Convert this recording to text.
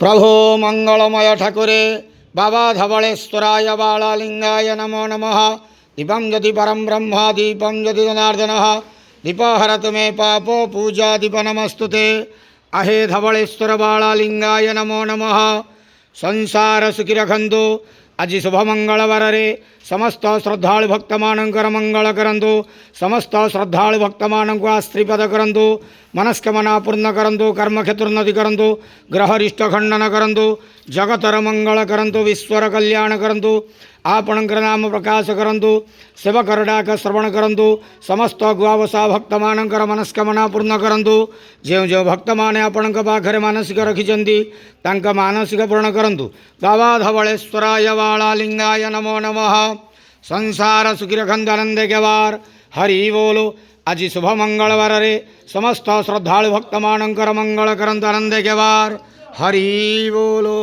प्रभो मंगलमय ठाकुरे बाबा धवलेश्वराय बालालिंगाय नमो नमः। दीपं ज्योति परम ब्रह्म दीपं ज्योति जनार्दनः दीपहरतु मे पापो पूजा दीप नमस्तुते। अहे धवलेश्वर बालालिंगाय नमो नमः। संसार सुखी रखंतु। आज शुभ मंगलवार रे समस्त श्रद्धालु भक्त मानकर मंगल करंतु। समस्त श्रद्धालु भक्त मानक आश्रीपद करंतु। मनस्कामना पूर्ण करंतु। कर्म क्षेत्रोन्नति करंतु। ग्रहरिष्ट खंडन करंतु। जगतर मंगल करंतु। विश्वर कल्याण करंतु। आपणकर नाम प्रकाश करंतु। सेवकर डाक श्रवण करंतु। समस्त गुआवसा भक्त मानकर मनस्कामना पूर्ण करंतु। जो जो भक्त माने आपणक पाखरे मानसिक रखिचंती तांक मानसिक पूर्ण करंतु। बाबा धवलेश्वराय बालालिंगाय नमो नमः। संसार सुखी रखंतु आनंदे के वार हरि बोलो। आज शुभ मंगलवार रे समस्त श्रद्धालु भक्त मानकर मंगल करंतु आनंदे के वार हरि बोलो।